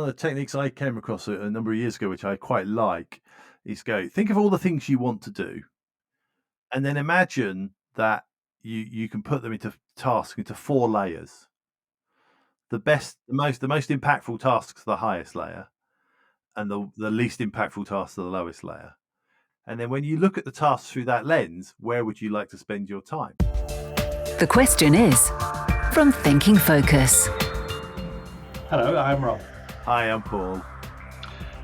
the techniques I came across a number of years ago, which I quite like, is think of all the things you want to do, and then imagine that you can put them into tasks into 4 layers. The most impactful tasks are the highest layer, and the least impactful tasks are the lowest layer. And then when you look at the tasks through that lens, where would you like to spend your time? The question is from Thinking Focus. Hello, I'm Rob. Hi, I'm Paul.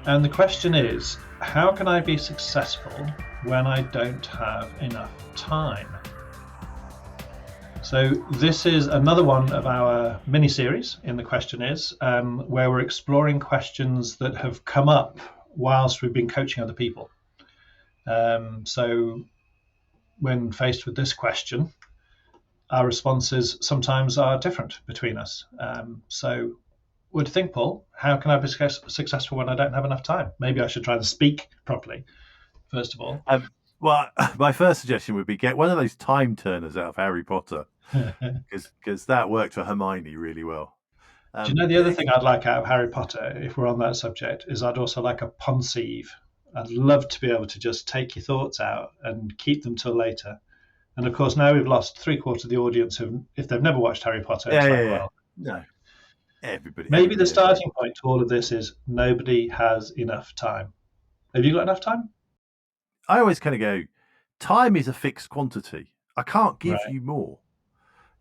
And the question is, how can I be successful when I don't have enough time? So this is another one of our mini-series in The Question Is, where we're exploring questions that have come up whilst we've been coaching other people. So when faced with this question, our responses sometimes are different between us. So what do you think, Paul? How can I be successful when I don't have enough time? Maybe I should try to speak properly, first of all. Well, my first suggestion would be get one of those time turners out of Harry Potter, because that worked for Hermione really well. Do you know the other thing I'd like out of Harry Potter, if we're on that subject, is I'd also like a pensieve. I'd love to be able to just take your thoughts out and keep them till later. And of course, now we've lost 3/4 of the audience if they've never watched Harry Potter. Well, no, everybody. Maybe the starting point to all of this is nobody has enough time. Have you got enough time? I always kind of go, time is a fixed quantity. I can't give you more.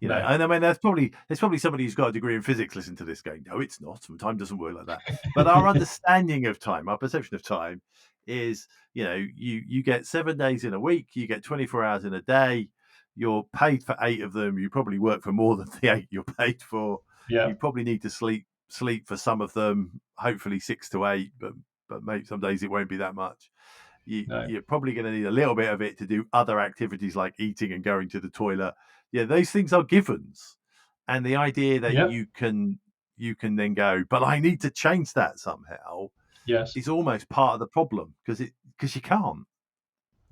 You know, and I mean, there's probably somebody who's got a degree in physics listen to this going, no, it's not. Time doesn't work like that. But our understanding of time, our perception of time is, you get 7 days in a week, you get 24 hours in a day, you're paid for 8 of them. You probably work for more than the 8 you're paid for. Yeah. You probably need to sleep for some of them, hopefully 6 to 8, but maybe some days it won't be that much. You're probably going to need a little bit of it to do other activities like eating and going to the toilet. Yeah, those things are givens. And the idea that you can then go, but I need to change that somehow, is almost part of the problem, because you can't.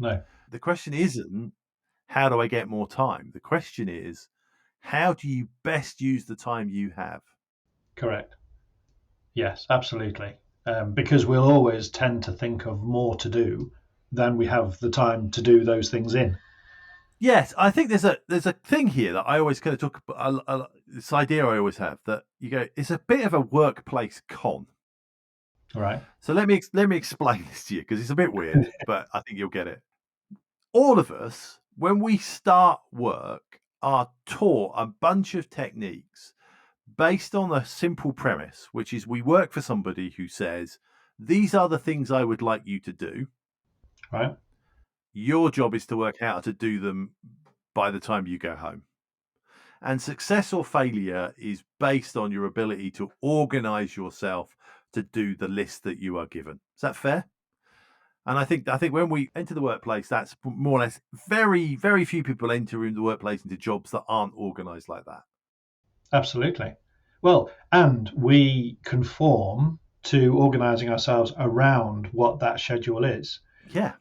No. The question isn't, how do I get more time? The question is, how do you best use the time you have? Correct. Yes, absolutely. Because we'll always tend to think of more to do than we have the time to do those things in. Yes, I think there's a thing here that I always kind of talk about. This idea I always have that it's a bit of a workplace con. All right. So let me explain this to you, because it's a bit weird, but I think you'll get it. All of us, when we start work, are taught a bunch of techniques based on a simple premise, which is we work for somebody who says, these are the things I would like you to do. Right. Your job is to work out how to do them by the time you go home. And success or failure is based on your ability to organize yourself to do the list that you are given. Is that fair? And I think when we enter the workplace, that's more or less very, very few people enter in the workplace into jobs that aren't organized like that. Absolutely. Well, and we conform to organizing ourselves around what that schedule is. Yeah.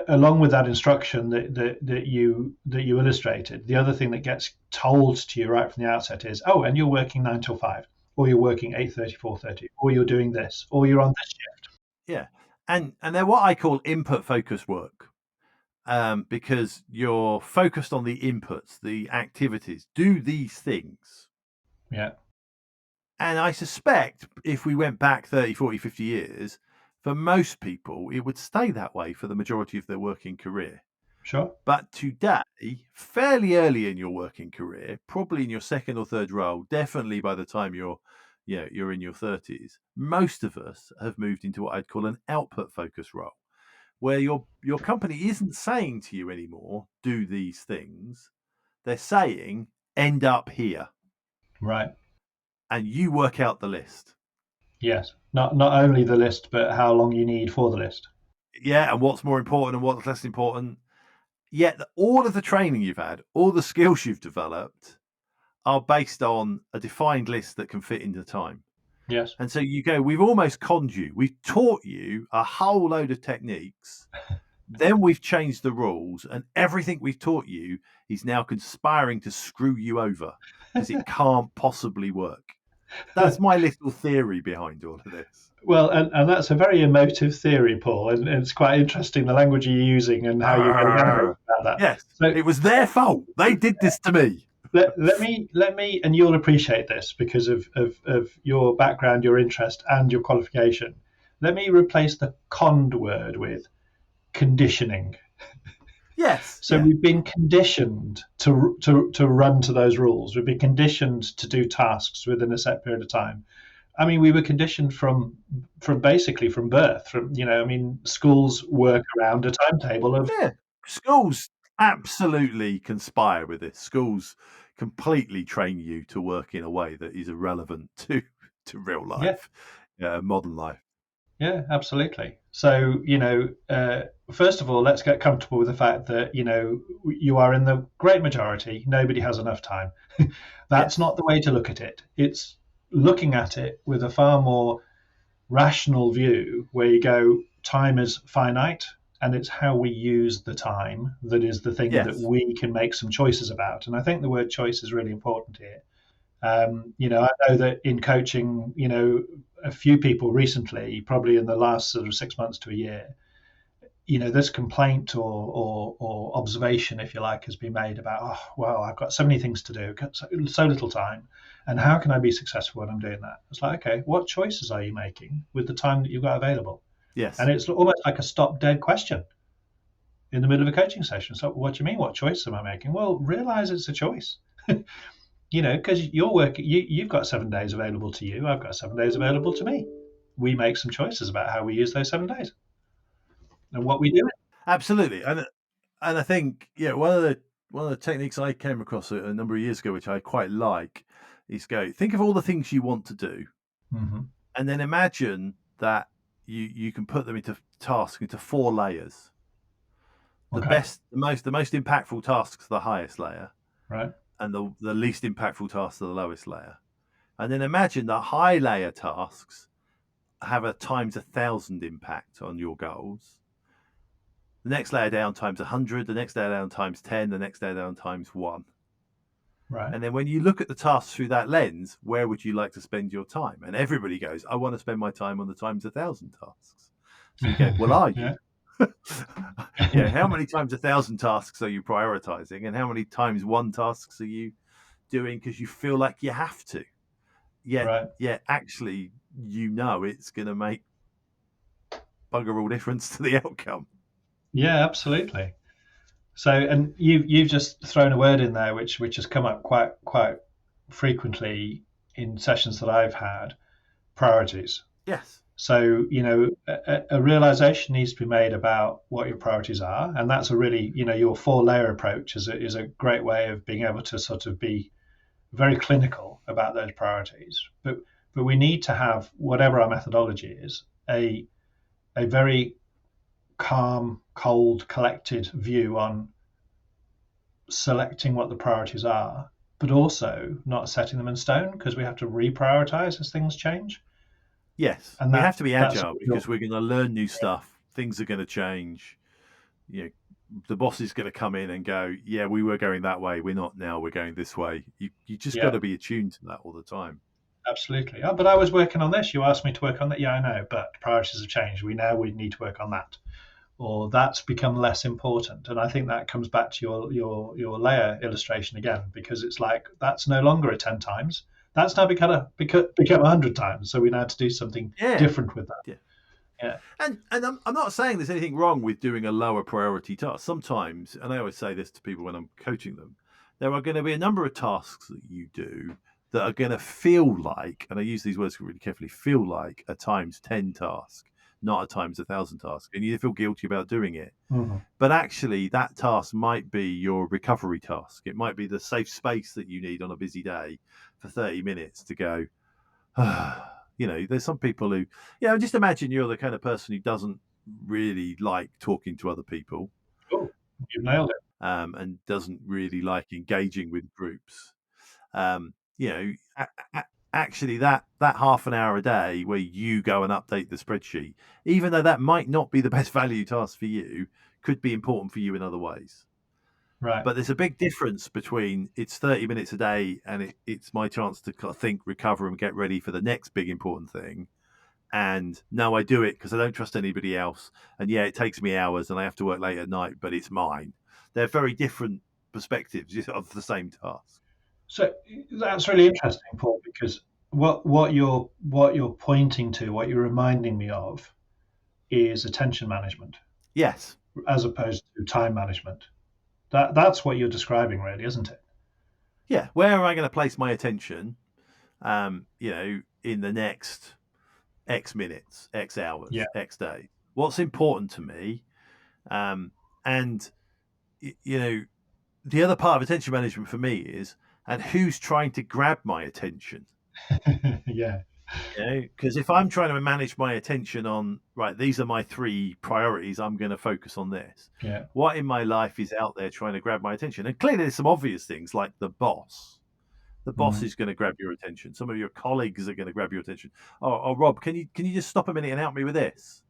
Along with that instruction that you illustrated, the other thing that gets told to you right from the outset is, and you're working 9 till 5, or you're working 8:30, 4:30, or you're doing this, or you're on this shift. Yeah. And they're what I call input focused work. Because you're focused on the inputs, the activities, do these things. Yeah. And I suspect if we went back 30, 40, 50 years, for most people, it would stay that way for the majority of their working career. Sure. But today, fairly early in your working career, probably in your second or third role, definitely by the time you're in your 30s, most of us have moved into what I'd call an output focused role, where your company isn't saying to you anymore, do these things. They're saying, end up here. Right. And you work out the list. Yes. Not only the list, but how long you need for the list. Yeah, and what's more important and what's less important. Yet all of the training you've had, all the skills you've developed are based on a defined list that can fit into time. Yes. And so you go, we've almost conned you. We've taught you a whole load of techniques. Then we've changed the rules, and everything we've taught you is now conspiring to screw you over because it can't possibly work. That's my little theory behind all of this. Well, and that's a very emotive theory, Paul, and it's quite interesting the language you're using and how you're getting animated about that. Yes, So it was their fault. They did this to me. let me, and you'll appreciate this because of your background, your interest, and your qualification. Let me replace the conned word with conditioning. Yes. So we've been conditioned to run to those rules. We've been conditioned to do tasks within a set period of time. I mean, we were conditioned from basically from birth. Schools work around a timetable of. Yeah, schools absolutely conspire with this. Schools completely train you to work in a way that is irrelevant to real life, modern life. Yeah, absolutely. So, first of all, let's get comfortable with the fact that, you are in the great majority. Nobody has enough time. That's not the way to look at it. It's looking at it with a far more rational view where you go, time is finite and it's how we use the time that is the thing that we can make some choices about. And I think the word choice is really important here. I know that in coaching, a few people recently, probably in the last sort of 6 months to a year, this complaint or observation, if you like, has been made about, oh, well, I've got so many things to do, so little time, and how can I be successful when I'm doing that? It's like, okay, what choices are you making with the time that you've got available? Yes. And it's almost like a stop-dead question in the middle of a coaching session. So what do you mean? What choice am I making? Well, realize it's a choice. Because you're working, you've got 7 days available to you. I've got 7 days available to me. We make some choices about how we use those 7 days and what we do. Absolutely, and I think one of the techniques I came across a number of years ago, which I quite like, is think of all the things you want to do, and then imagine that you can put them into tasks into 4 layers. The most impactful tasks are the highest layer, right? And the least impactful tasks are the lowest layer. And then imagine the high layer tasks have a times 1,000 impact on your goals. The next layer down times 100, the next layer down times 10, the next layer down times 1. Right. And then when you look at the tasks through that lens, where would you like to spend your time? And everybody goes, I want to spend my time on the times 1,000 tasks. So you go, well, are you? How many times 1,000 tasks are you prioritizing, and how many times 1 tasks are you doing because you feel like you have to? Actually, it's going to make bugger all difference to the outcome. Yeah, absolutely. So, and you've just thrown a word in there which has come up quite frequently in sessions that I've had: priorities. Yes. So, a realization needs to be made about what your priorities are. And that's a really, your 4-layer approach is a great way of being able to sort of be very clinical about those priorities. But we need to have, whatever our methodology is, a very calm, cold, collected view on selecting what the priorities are, but also not setting them in stone, because we have to reprioritize as things change. Yes, and we have to be agile because we're going to learn new stuff. Things are going to change. The boss is going to come in and go, yeah, we were going that way. We're not now. We're going this way. You just got to be attuned to that all the time. Absolutely. Oh, but I was working on this. You asked me to work on that. Yeah, I know. But priorities have changed. We need to work on that. Or that's become less important. And I think that comes back to your layer illustration again, because it's like, that's no longer a 10 times. That's now become 100 times. So we now have to do something different with that. Yeah. And I'm not saying there's anything wrong with doing a lower priority task. Sometimes, and I always say this to people when I'm coaching them, there are going to be a number of tasks that you do that are going to feel like, and I use these words really carefully, feel like a times 10 task, not a times 1,000 task. And you feel guilty about doing it. Mm-hmm. But actually, that task might be your recovery task. It might be the safe space that you need on a busy day for 30 minutes to go, there's some people who, just imagine you're the kind of person who doesn't really like talking to other people. Oh, you nailed it. And doesn't really like engaging with groups. Actually, that half an hour a day where you go and update the spreadsheet, even though that might not be the best value task for you, could be important for you in other ways. Right. But there's a big difference between it's 30 minutes a day and it's my chance to kind of think, recover, and get ready for the next big important thing. And no, I do it because I don't trust anybody else. And yeah, it takes me hours and I have to work late at night, but it's mine. They're very different perspectives of the same task. So that's really interesting, Paul, because what you're pointing to, what you're reminding me of, is attention management Yes. as opposed to time management. That's what you're describing, really, isn't it? Yeah. Where am I going to place my attention? In the next X minutes, X Yeah. hours, X days. What's important to me? And the other part of attention management for me is, and who's trying to grab my attention? Yeah. Because if I'm trying to manage my attention on, right, these are my 3 priorities, I'm going to focus on this. Yeah. What in my life is out there trying to grab my attention? And clearly there's some obvious things like the boss. The boss is going to grab your attention. Some of your colleagues are going to grab your attention. Oh, Rob, can you just stop a minute and help me with this?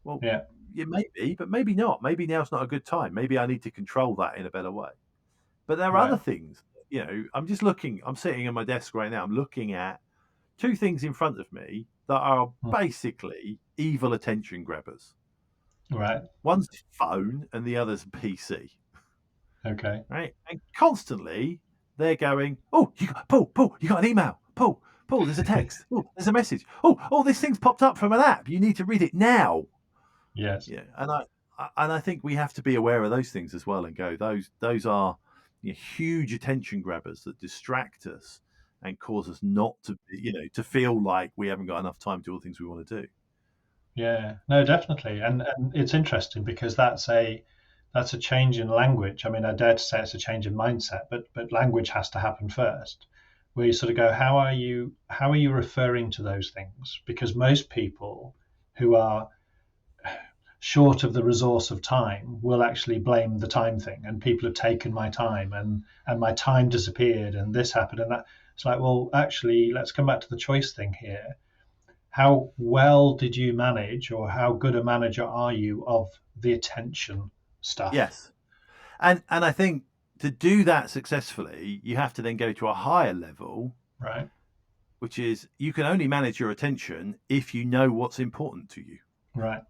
Well, Yeah. it may be, but maybe not. Maybe now's not a good time. Maybe I need to control that in a better way. But there are Right. other things. I'm just looking. I'm sitting at my desk right now. I'm looking at 2 things in front of me that are basically evil attention grabbers. Right. One's phone and the other's PC. Okay. Right, and constantly they're going, "Oh, you got Paul, you got an email, Paul, there's a text, oh, there's a message, oh, this thing's popped up from an app, you need to read it now." Yes. Yeah, and I think we have to be aware of those things as well and go, those are huge attention grabbers that distract us and cause us not to to feel like we haven't got enough time to do all the things we want to do. Yeah. No, definitely. And it's interesting because that's a change in language. I mean, I dare to say it's a change in mindset, but language has to happen first. Where you sort of go, how are you referring to those things? Because most people who are short of the resource of time will actually blame the time thing, and people have taken my time, and my time disappeared, and this happened and that. It's like, well, actually, let's come back to the choice thing here. How well did you manage, or how good a manager are you of the attention stuff? Yes, and I think to do that successfully, you have to then go to a higher level, Right. which is you can only manage your attention if you know what's important to you. Right.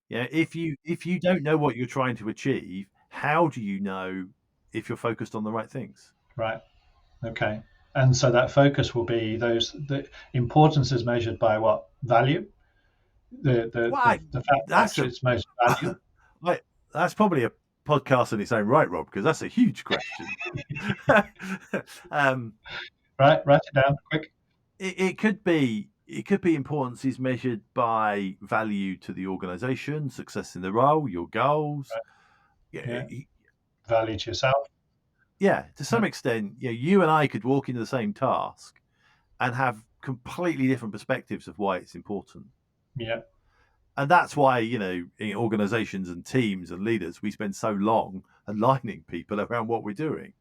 Yeah, if you don't know what you're trying to achieve, how do you know if you're focused on the right things? Right. Okay. And so that focus will be the importance is measured by what value, Why? the fact that That's actually a it's measured value. like that's probably a podcast in its own right, Rob, because that's a huge question. um, Right. Write it down quick. it could be importance is measured by value to the organization, success in the role, your goals. Yeah. Value to yourself. Yeah, to some extent, you and I could walk into the same task and have completely different perspectives of why it's important. Yeah. And that's why, in organizations and teams and leaders, we spend so long aligning people around what we're doing.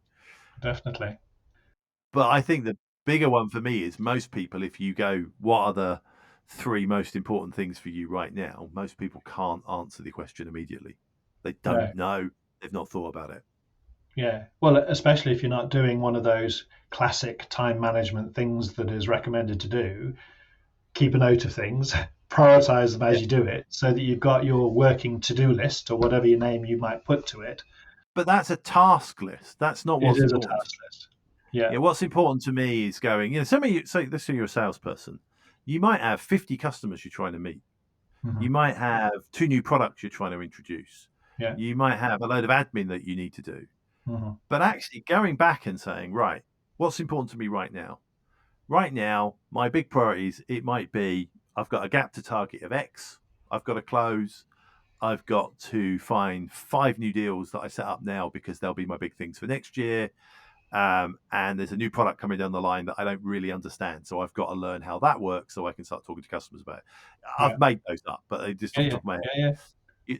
Definitely. But I think the bigger one for me is most people, if you go, what are the 3 most important things for you right now? Most people can't answer the question immediately. They don't know. They've not thought about it. Yeah. Well, especially if you're not doing one of those classic time management things that is recommended to do, keep a note of things, prioritize them as you do it, so that you've got your working to-do list or whatever your name you might put to it. But that's a task list. That's not what's important. It is a task list. Yeah. What's important to me is going, let's say you're a salesperson. You might have 50 customers you're trying to meet. Mm-hmm. You might have 2 new products you're trying to introduce. Yeah. You might have a load of admin that you need to do. Mm-hmm. But actually going back and saying, right, what's important to me right now? Right now, my big priorities, it might be I've got a gap to target of X. I've got to close. I've got to find 5 new deals that I set up now because they'll be my big things for next year. And there's a new product coming down the line that I don't really understand. So I've got to learn how that works so I can start talking to customers about it. I've made those up, but they just off the top of my head.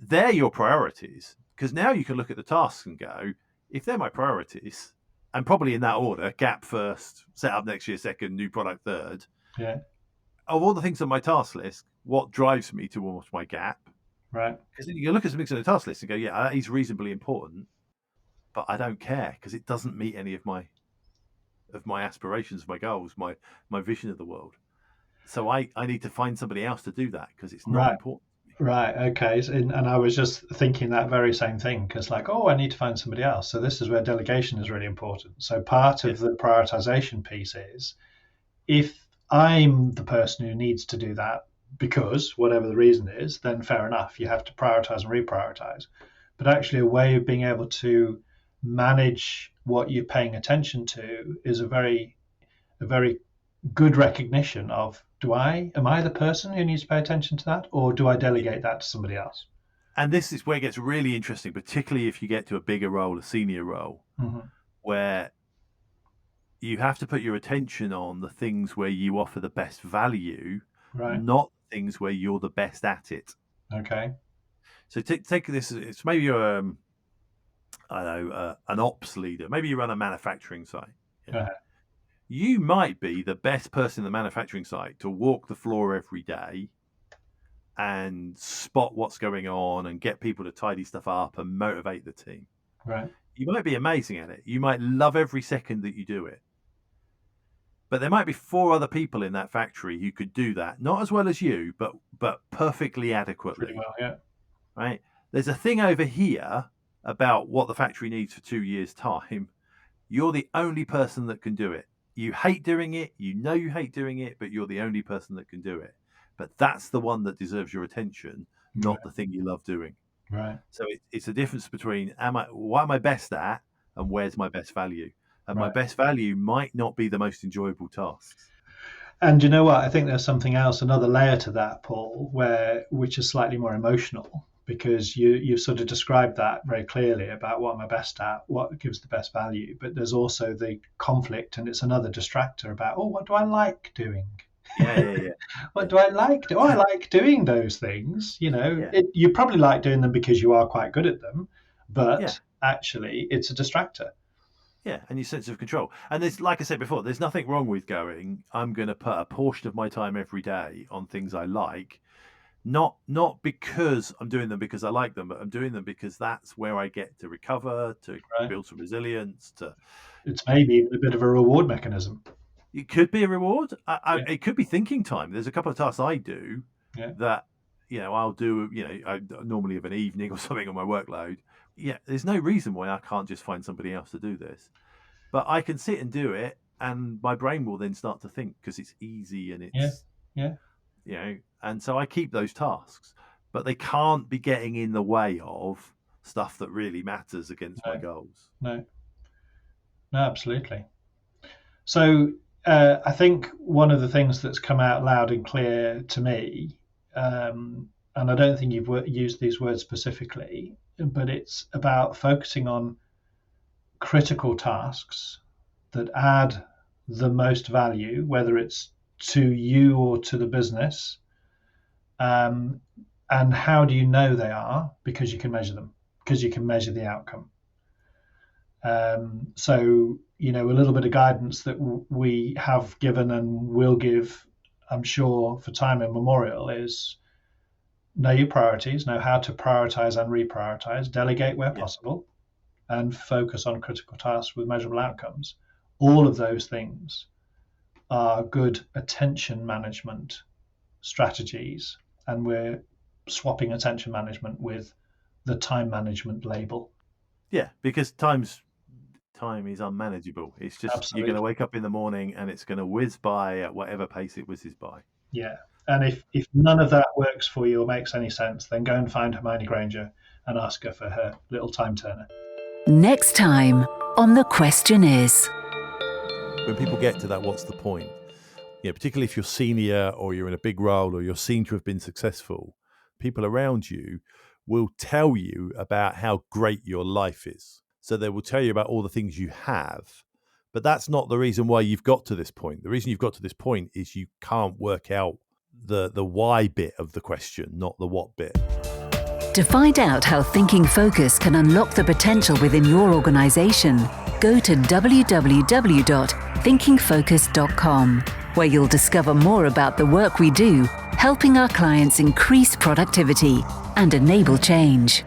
They're your priorities, because now you can look at the tasks and go, if they're my priorities, and probably in that order, gap first, set up next year second, new product third. Yeah. Of all the things on my task list, what drives me towards my gap? Right. Because then you can look at some things on the task list and go, yeah, that is reasonably important. but I don't care because it doesn't meet any of my aspirations, my goals, my vision of the world. So I need to find somebody else to do that because it's not important. Right. Okay. And I was just thinking that very same thing because, like, I need to find somebody else. So this is where delegation is really important. So part of the prioritization piece is, if I'm the person who needs to do that because whatever the reason is, then fair enough. You have to prioritize and reprioritize. But actually, a way of being able to manage what you're paying attention to is a very good recognition of, am I the person who needs to pay attention to that, or do I delegate that to somebody else? And this is where it gets really interesting, particularly if you get to a bigger role, a senior role, where you have to put your attention on the things where you offer the best value, not things where you're the best at it. Okay. So take this. It's maybe you're, an ops leader. Maybe you run a manufacturing site. You might be the best person in the manufacturing site to walk the floor every day and spot what's going on and get people to tidy stuff up and motivate the team. Right. You might be amazing at it. You might love every second that you do it. But there might be 4 other people in that factory who could do that, not as well as you, but perfectly adequately. Pretty well, yeah. Right? There's a thing over here about what the factory needs for 2 years' time. You're the only person that can do it. You hate doing it, you hate doing it, but you're the only person that can do it. But that's the one that deserves your attention, not the thing you love doing. Right. So it's a difference between what am I best at and where's my best value. And my best value might not be the most enjoyable tasks. And you know what? I think there's something else, another layer to that, Paul, which is slightly more emotional, because you've sort of described that very clearly about what am I best at, what gives the best value. But there's also the conflict, and it's another distractor about, what do I like doing? Yeah. What do I like? I like doing those things. You probably like doing them because you are quite good at them, but actually it's a distractor. Yeah, and your sense of control. And there's, like I said before, there's nothing wrong with going, I'm going to put a portion of my time every day on things I like, not because I'm doing them because I like them, but I'm doing them because that's where I get to recover, to build some resilience. It's maybe a bit of a reward mechanism. It could be a reward. It could be thinking time. There's a couple of tasks I do that, I'll do, I normally of an evening or something on my workload. Yeah, there's no reason why I can't just find somebody else to do this. But I can sit and do it, and my brain will then start to think because it's easy and it's, and so I keep those tasks. But they can't be getting in the way of stuff that really matters against my goals. No, absolutely. So I think one of the things that's come out loud and clear to me, and I don't think you've used these words specifically, but it's about focusing on critical tasks that add the most value, whether it's to you or to the business. And how do you know they are? Because you can measure them, because you can measure the outcome. So, a little bit of guidance that we have given and will give, I'm sure, for time immemorial is know your priorities, know how to prioritize and reprioritize, delegate where possible, and focus on critical tasks with measurable outcomes. All of those things are good attention management strategies, and we're swapping attention management with the time management label. Yeah, because time is unmanageable. It's just Absolutely. You're going to wake up in the morning and it's going to whiz by at whatever pace it whizzes by. Yeah. And if none of that works for you or makes any sense, then go and find Hermione Granger and ask her for her little time turner. Next time on The Question Is. When people get to that, what's the point? Particularly if you're senior or you're in a big role or you're seen to have been successful, people around you will tell you about how great your life is. So they will tell you about all the things you have, but that's not the reason why you've got to this point. The reason you've got to this point is you can't work out the why bit of the question, not the what bit. To find out how Thinking Focus can unlock the potential within your organization, go to www.thinkingfocus.com, where you'll discover more about the work we do, helping our clients increase productivity and enable change.